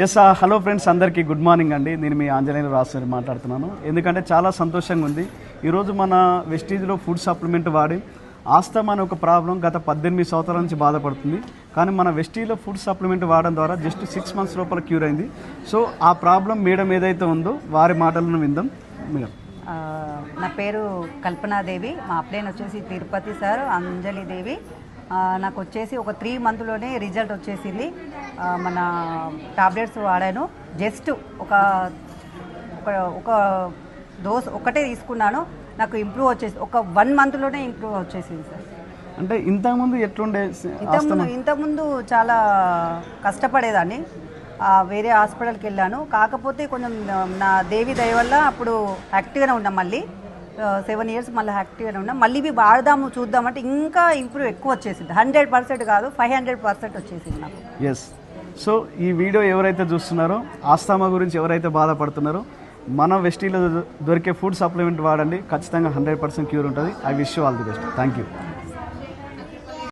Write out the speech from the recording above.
Yes hello friends, అందరికీ good morning అండి. నేను మీ ఆంజనేయ రాసు మాట్లాడుతున్నాను. ఎందుకంటే చాలా సంతోషంగా ఉంది. ఈరోజు మన వెస్టీజ్లో ఫుడ్ సప్లిమెంట్ వాడి ఆస్తమా అనే ఒక ప్రాబ్లం గత 18 సంవత్సరాల నుంచి బాధపడుతుంది. కానీ మన వెస్టీలో ఫుడ్ సప్లిమెంట్ వాడడం ద్వారా జస్ట్ 6 months లోపల క్యూర్ అయింది. సో ఆ ప్రాబ్లం మేడం ఏదైతే ఉందో వారి మాటలను విందాం. మేడం, నా పేరు కల్పనాదేవి, మా అప్లైన్ వచ్చేసి తిరుపతి సార్, అంజలిదేవి. నాకు వచ్చేసి ఒక 3 monthsలోనే రిజల్ట్ వచ్చేసింది. మన టాబ్లెట్స్ వాడాను. జస్ట్ ఒక ఒక డోస్ ఒకటే తీసుకున్నాను, నాకు ఇంప్రూవ్ వచ్చేసి ఒక 1 monthలోనే ఇంప్రూవ్ వచ్చేసింది సార్. అంటే ఇంతకుముందు ఎట్లుండే? ఇంతకుముందు చాలా కష్టపడేదాన్ని, వేరే హాస్పిటల్కి వెళ్ళాను. కాకపోతే కొంచెం నా దేవి దయ వల్ల అప్పుడు యాక్టివ్గానే ఉన్నాం. మళ్ళీ 7 years మళ్ళీ యాక్టివ్గానే ఉన్నాం. మళ్ళీ ఇవి వాడదాము చూద్దామంటే ఇంకా ఇంప్రూవ్ ఎక్కువ వచ్చేసింది. 100% కాదు, 500% వచ్చేసింది నాకు. ఎస్. సో ఈ వీడియో ఎవరైతే చూస్తున్నారో, ఆస్తమా గురించి ఎవరైతే బాధపడుతున్నారో, మన వెస్టీలో దొరికే ఫుడ్ సప్లిమెంట్ వాడండి. ఖచ్చితంగా 100% క్యూర్ ఉంటుంది. I wish you all the best. Thank you.